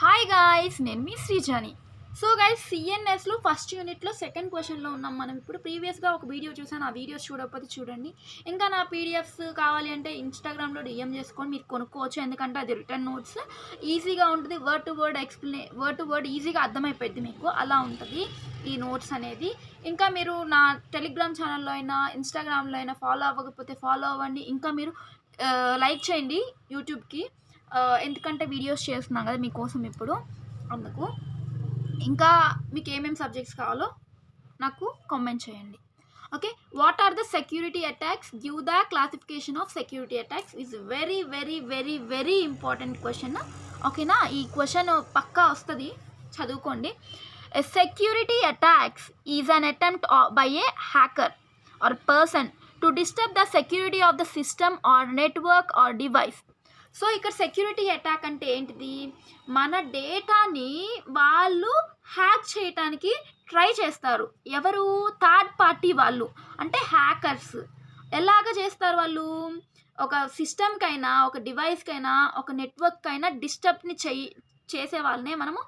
Hi guys, నేను మీ శ్రీజాని. So guys, సిఎన్ఎస్లో first యూనిట్లో second క్వశ్చన్లో ఉన్నాం మనం. ఇప్పుడు ప్రీవియస్గా ఒక వీడియో చూసాను, ఆ వీడియోస్ చూడకపోతే చూడండి. ఇంకా నా పీడిఎఫ్స్ కావాలి అంటే ఇన్స్టాగ్రామ్లో డిఎం చేసుకొని మీరు కొనుక్కోవచ్చు, ఎందుకంటే అది రిటర్న్ నోట్స్ ఈజీగా ఉంటుంది. వర్డ్ టు వర్డ్ ఈజీగా అర్థమైపోద్ది మీకు, అలా ఉంటుంది ఈ నోట్స్ అనేది. ఇంకా మీరు నా టెలిగ్రామ్ ఛానల్లో అయినా ఇన్స్టాగ్రామ్లో అయినా ఫాలో అవ్వకపోతే ఫాలో అవ్వండి. ఇంకా మీరు లైక్ చేయండి యూట్యూబ్కి, ఎందుకంటే వీడియోస్ చేస్తున్నాం కదా మీకోసం ఇప్పుడు, అందుకు. ఇంకా మీకు ఏమేమి సబ్జెక్ట్స్ కావాలో నాకు కామెంట్ చేయండి. Okay, what are the security attacks? Give the classification of security attacks is very very very very important question. ఓకేనా, ఈ క్వశ్చన్ పక్కా వస్తుంది, చదువుకోండి. A security attacks is an attempt by a hacker or person to disturb the security of the system or network or device. So ఇక్కడ security attack అంటే ఏంటిది? మన డేటాని వాళ్ళు హ్యాక్ చేయటానికి ట్రై చేస్తారు. ఎవరు? థర్డ్ పార్టీ వాళ్ళు, అంటే హ్యాకర్స్. ఎలాగ చేస్తారు వాళ్ళు? ఒక సిస్టమ్కైనా, ఒక డివైస్కైనా, ఒక నెట్వర్క్కైనా డిస్టర్బ్ని చేసే వాళ్ళనే మనము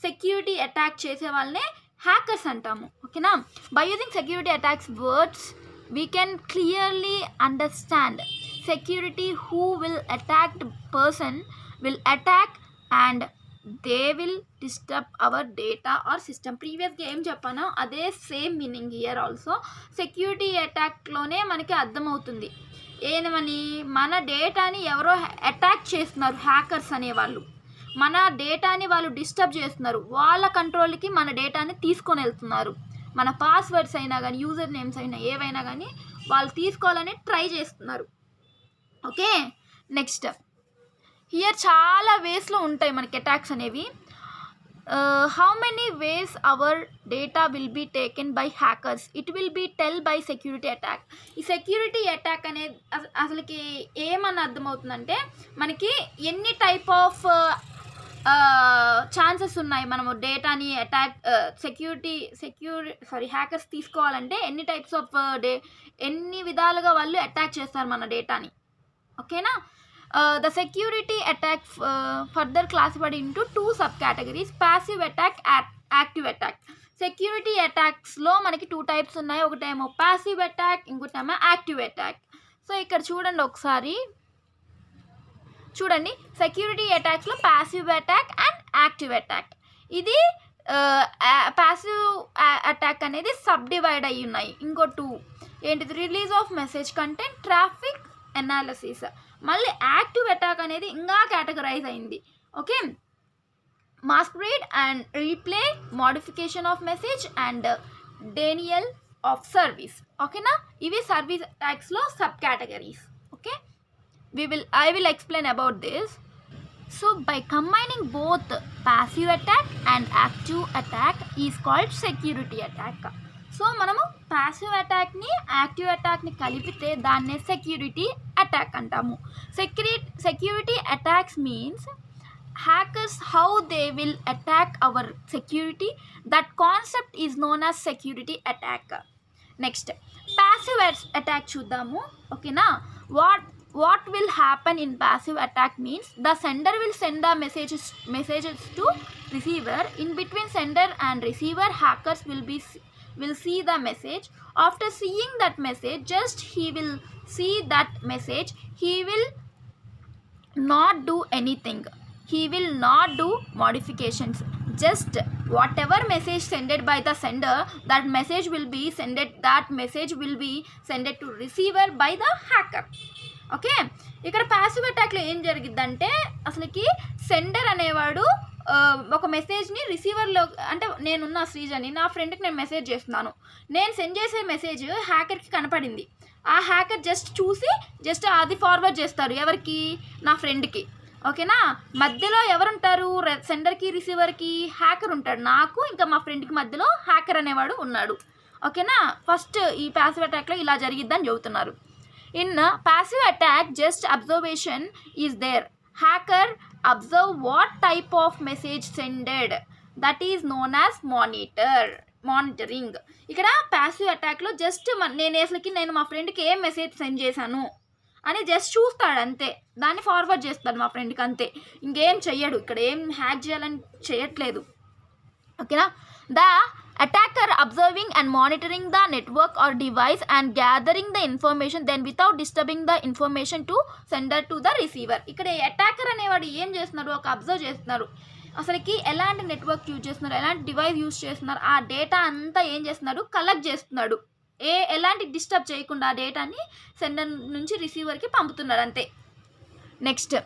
సెక్యూరిటీ అటాక్ చేసే వాళ్ళనే హ్యాకర్స్ అంటాము. ఓకేనా, by using security attacks words we can clearly understand security who will attack the person will attack and they will disturb our data or system. ప్రీవియస్గా ఏం చెప్పానో అదే same meaning here also. Security అటాక్లోనే మనకి అర్థమవుతుంది ఏమని, మన డేటాని ఎవరో అటాక్ చేస్తున్నారు, హ్యాకర్స్ అనేవాళ్ళు మన డేటాని వాళ్ళు డిస్టర్బ్ చేస్తున్నారు, వాళ్ళ కంట్రోల్కి మన డేటాని తీసుకొని వెళ్తున్నారు. మన పాస్వర్డ్స్ అయినా కానీ, యూజర్ నేమ్స్ అయినా, ఏవైనా కానీ వాళ్ళు తీసుకోవాలని ట్రై చేస్తున్నారు. ఓకే, నెక్స్ట్ హియర్ చాలా వేస్లో ఉంటాయి మనకి అటాక్స్ అనేవి. How many ways our data will be taken by hackers? It will be tell by security attack. ఈ సెక్యూరిటీ అటాక్ అనేది అసలుకి ఏమని అర్థమవుతుందంటే, మనకి ఎన్ని టైప్ ఆఫ్ ఛాన్సెస్ ఉన్నాయి మనము డేటాని అటాక్ హ్యాకర్స్ తీసుకోవాలంటే ఎన్ని టైప్స్ ఆఫ్ ఎన్ని విధాలుగా వాళ్ళు అటాక్ చేస్తారు మన డేటాని. ఓకేనా, the security attack further classified into 2 sub categories, passive attack, active attack. Security అటాక్స్లో మనకి 2 టైప్స్ ఉన్నాయి, ఒకటేమో ప్యాసివ్ అటాక్, ఇంకోటేమో యాక్టివ్ అటాక్. సో ఇక్కడ చూడండి ఒకసారి, చూడండి సెక్యూరిటీ అటాక్స్లో passive attack and active attack. ఇది ప్యాసివ్ అటాక్ అనేది సబ్ డివైడ్ అయ్యి ఉన్నాయి. ఇంకో 2 ఏంటిది? Release of message content, traffic analysis. మళ్ళీ యాక్టివ్ అటాక్ అనేది ఇంకా కేటగరైజ్ అయింది. Okay, masquerade and replay, modification of message and denial of service. ఓకేనా, ఇవి సర్వీస్ అటాక్స్లో sub categories. Okay, I will explain about this. So by combining both passive attack and active attack is called security attack. So మనము passive అటాక్ని, active అటాక్ని కలిపితే దాన్నే security attack అంటాము. Security attacks means hackers how they will attack our security. That concept is known as security attack. Next passive attack చూద్దాము. ఓకేనా, what will happen in passive attack means the sender will send the messages to receiver. In between sender and receiver, hackers will see the message. After seeing that message, just he will see that message, he will not do anything, he will not do modifications. Just whatever message sended by the sender, that message will be sended to receiver by the hacker. Okay, ఇక్కడ passive అటాక్లో ఏం జరిగిద్దంటే, అసలుకి sender అనేవాడు ఒక మెసేజ్ని రిసీవర్లో, అంటే నేనున్న శ్రీజని, నా ఫ్రెండ్కి నేను మెసేజ్ చేస్తున్నాను, నేను సెండ్ చేసే మెసేజ్ హ్యాకర్కి కనపడింది. ఆ హ్యాకర్ చూసి అది ఫార్వర్డ్ చేస్తారు ఎవరికి? నా ఫ్రెండ్కి. ఓకేనా, మధ్యలో ఎవరుంటారు? సెండర్కి రిసీవర్కి హ్యాకర్ ఉంటాడు. నాకు ఇంకా మా ఫ్రెండ్కి మధ్యలో హ్యాకర్ అనేవాడు ఉన్నాడు. ఓకేనా, ఫస్ట్ ఈ ప్యాసివ్ అటాక్లో ఇలా జరిగిద్దని చెబుతున్నారు. In passive attack, just observation is there. Hacker observe what type of message sended. That is known as monitoring. ఇక్కడ ప్యాసివ్ అటాక్లో జస్ట్ నేను మా ఫ్రెండ్కి ఏం మెసేజ్ సెండ్ చేశాను అని జస్ట్ చూస్తాడు అంతే, దాన్ని ఫార్వర్డ్ చేస్తాడు మా ఫ్రెండ్కి అంతే, ఇంకేం చెయ్యడు, ఇక్కడ ఏం హ్యాక్ చేయాలని చేయట్లేదు. ఓకేనా. The attacker observing and monitoring the network or device and gathering the information then without disturbing the information to sender to the receiver. ఇక్కడ అటాకర్ అనేవాడు ఏం చేస్తున్నారు, ఒక అబ్జర్వ్ చేస్తున్నారు, అసలుకి ఎలాంటి నెట్వర్క్ యూజ్ చేస్తున్నారు, ఎలాంటి డివైస్ యూజ్ చేస్తున్నారు, ఆ డేటా అంతా ఏం చేస్తున్నాడు, కలెక్ట్ చేస్తున్నాడు, ఎలాంటి డిస్టర్బ్ చేయకుండా ఆ డేటాని సెండర్ నుంచి రిసీవర్కి పంపుతున్నారు అంతే. Next,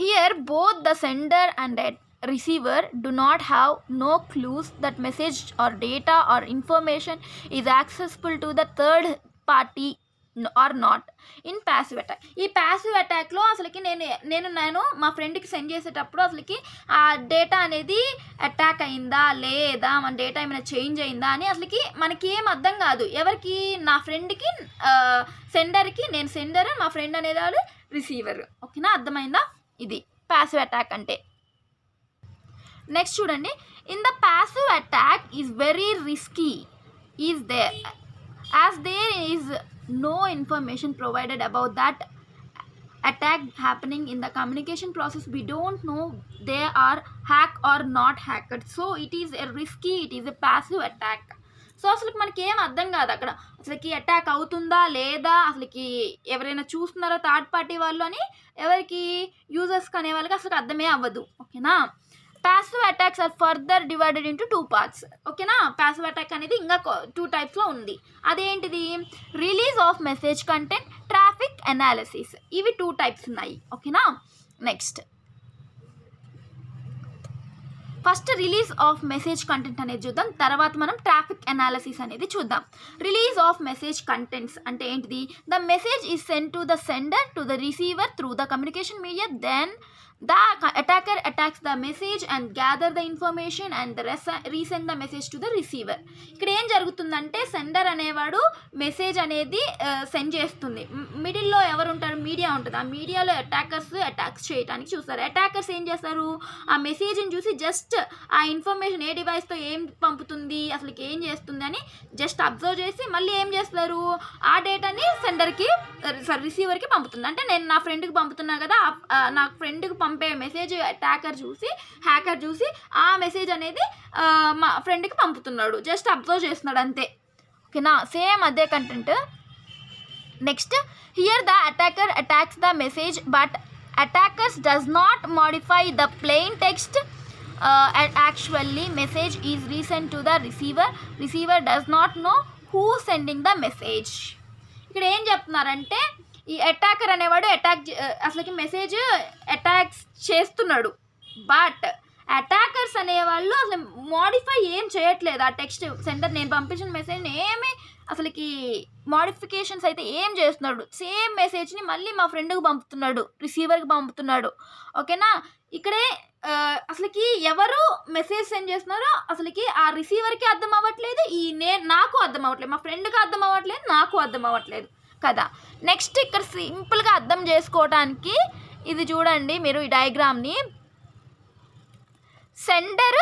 here both the sender and receiver do not have no clues that message or data or information is accessible to the third party or not in passive attack. ఈ passive అటాక్లో అసలుకి నేను మా ఫ్రెండ్కి send చేసేటప్పుడు అసలుకి ఆ data అనేది attack అయిందా లేదా, మన డేటా ఏమైనా చేంజ్ అయిందా అని అసలుకి మనకి ఏం అర్థం కాదు. ఎవరికి, నా ఫ్రెండ్కి, సెండర్కి, నేను సెండర్, మా ఫ్రెండ్ అనేవాడు రిసీవర్. ఓకేనా, అర్థమైందా? ఇది ప్యాసివ్ అటాక్ అంటే. నెక్స్ట్ చూడండి, in the passive attack is very risky is there as there is no information provided about that attack happening in the communication process. We don't know they are hacked or not hacked, so it is a risky, it is a passive attack. So అసలు మనకి ఏం అర్థం కాదు అక్కడ, అసలుకి attack అవుతుందా లేదా, అసలుకి ఎవరైనా చూస్తున్నారో థర్డ్ పార్టీ వాళ్ళు అని ఎవరికి, యూజర్స్కి అనే వాళ్ళకి అసలు అర్థమే అవ్వదు. ఓకేనా. Passive attacks are further divided into 2 parts. ఓకేనా. ప్యాసివ్ అటాక్ అనేది ఇంకా 2 typesలో ఉంది. అదేంటిది, release of message content, traffic analysis. ఇవి 2 types ఉన్నాయి. ఓకేనా. Next, first release of message content అనేది చూద్దాం, తర్వాత మనం ట్రాఫిక్ అనాలిసిస్ అనేది చూద్దాం. రిలీజ్ ఆఫ్ మెసేజ్ కంటెంట్స్ అంటే ఏంటిది, the message is send to the sender to the receiver through the communication media, then the attacker attacks the message and gather the information and resend the message to the receiver. ఇక్కడ ఏం జరుగుతుందంటే sender అనేవాడు message అనేది send చేస్తుంది, మిడిల్లో ఎవరు ఉంటారు, media ఉంటుంది, ఆ మీడియాలో అటాక్స్ చేయడానికి చూస్తారు. అటాకర్స్ ఏం చేస్తారు, ఆ మెసేజ్ని చూసి జస్ట్ ఆ ఇన్ఫర్మేషన్ ఏ డివైస్తో ఏం పంపుతుంది, అసలుకి ఏం చేస్తుంది అని జస్ట్ అబ్జర్వ్ చేసి మళ్ళీ ఏం చేస్తారు, ఆ డేటాని సెండర్కి రిసీవర్కి పంపుతుంది. అంటే నేను నా ఫ్రెండ్కి పంపుతున్నా కదా, నా ఫ్రెండ్కి పంపే మెసేజ్ హ్యాకర్ చూసి ఆ మెసేజ్ అనేది మా ఫ్రెండ్కి పంపుతున్నాడు, జస్ట్ అబ్జర్వ్ చేస్తున్నాడు అంతే. ఓకేనా, సేమ్ అదే content. Next, here the attacker attacks the message but attackers does not modify the plain text actually message is resent to the receiver does not know who sending the message. ఇక్కడ ఏం చెప్తున్నారంటే, ఈ attacker అనేవాడు అసలుకి message attacks చేస్తున్నాడు, but attackers అనేవాళ్ళు అసలు modify ఏం చేయట్లేదు. ఆ టెక్స్ట్ సెండర్ నేను పంపించిన మెసేజ్ని ఏమి అసలుకి మోడిఫికేషన్స్ అయితే ఏం చేస్తున్నాడు, సేమ్ మెసేజ్ని మళ్ళీ మా ఫ్రెండ్కి పంపుతున్నాడు, రిసీవర్కి పంపుతున్నాడు. ఓకేనా. ఇక్కడే అసలుకి ఎవరు మెసేజ్ సెండ్ చేస్తున్నారో అసలుకి ఆ రిసీవర్కి అర్థం అవ్వట్లేదు, నాకు అర్థం అవ్వట్లేదు, మా ఫ్రెండ్కి అర్థం అవ్వట్లేదు, నాకు అర్థం అవ్వట్లేదు కదా. నెక్స్ట్, ఇక్కడ సింపుల్గా అర్థం చేసుకోవడానికి ఇది చూడండి మీరు ఈ డయాగ్రామ్ని. సెండర్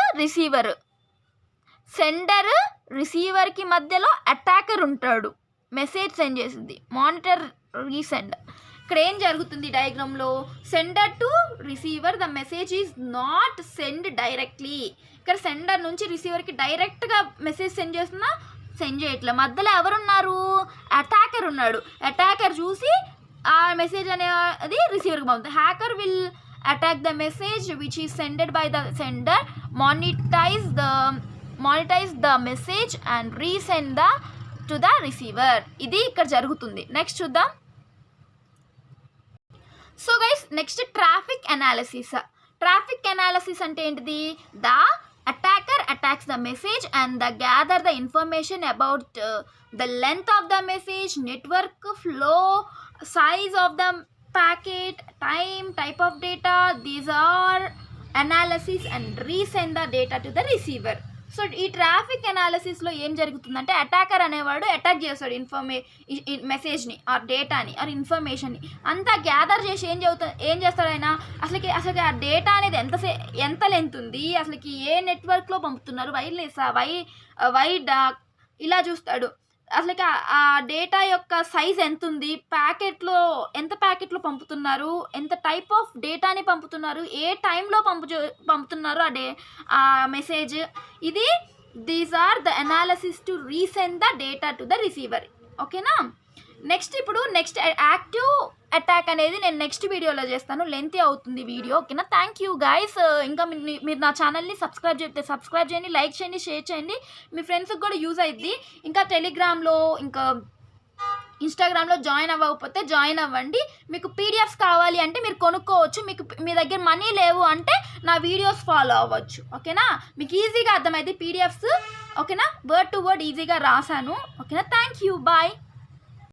రిసీవర్కి మధ్యలో అటాకర్ ఉంటాడు, మెసేజ్ సెండ్ చేసింది, మానిటర్ రీసెండ్. ఇక్కడ ఏం జరుగుతుంది డయాగ్రామ్లో, sender to receiver the message is not send directly. ఇక్కడ సెండర్ నుంచి రిసీవర్కి డైరెక్ట్గా మెసేజ్ సెండ్ చేస్తున్నా సెండ్ చేయట్లే, మధ్యలో ఎవరున్నారు, అటాకర్ ఉన్నాడు. అటాకర్ చూసి ఆ మెసేజ్ అనేది రిసీవర్కి పంపుతుంది. Hacker will attack the message which is sended by the sender, monetize the message and resend to the receiver. ఇది ఇక్కడ జరుగుతుంది. నెక్స్ట్ చూద్దాం. So guys, next traffic analysis అంటే ఏంటిది, the attacker attacks the message and gather the information about the length of the message, network flow, size of the packet, time, type of data. These are analysis and resend the data to the receiver. So ఈ traffic అనాలిసిస్లో ఏం జరుగుతుందంటే, attacker అనేవాడు attack చేస్తాడు మెసేజ్ని are డేటాని are ఇన్ఫర్మేషన్ని అంతా gather చేసి ఏం చేస్తాడు ఆయన, అసలుకి ఆ డేటా అనేది ఎంత లెంత్ ఉంది, అసలుకి ఏ నెట్వర్క్లో పంపుతున్నారు, వైర్లెస్ వైడ్ ఇలా చూస్తాడు. అసలుకి ఆ డేటా యొక్క సైజ్ ఎంత ఉంది, ఎంత ప్యాకెట్లో పంపుతున్నారు, ఎంత టైప్ ఆఫ్ డేటాని పంపుతున్నారు, ఏ టైంలో పంపుతున్నారు ఆ message. These are the analysis to resend the data to the receiver. ఓకేనా. నెక్స్ట్ యాక్టివ్ అటాక్ అనేది నేను నెక్స్ట్ వీడియోలో చేస్తాను, లెంతీ అవుతుంది వీడియో. ఓకేనా. Thank you guys. ఇంకా మీరు నా ఛానల్ని సబ్స్క్రైబ్ చేయండి, లైక్ చేయండి, షేర్ చేయండి, మీ ఫ్రెండ్స్కి కూడా యూజ్ అవుద్ది. ఇంకా టెలిగ్రామ్లో ఇంకా ఇన్స్టాగ్రామ్లో జాయిన్ అవ్వకపోతే జాయిన్ అవ్వండి. మీకు పీడిఎఫ్స్ కావాలి అంటే మీరు కొనుక్కోవచ్చు, మీ దగ్గర మనీ లేవు అంటే నా వీడియోస్ ఫాలో అవ్వచ్చు. ఓకేనా. మీకు ఈజీగా అర్థమైంది పీడిఎఫ్స్. ఓకేనా. వర్డ్ టు వర్డ్ ఈజీగా రాశాను. ఓకేనా. Thank you. బాయ్.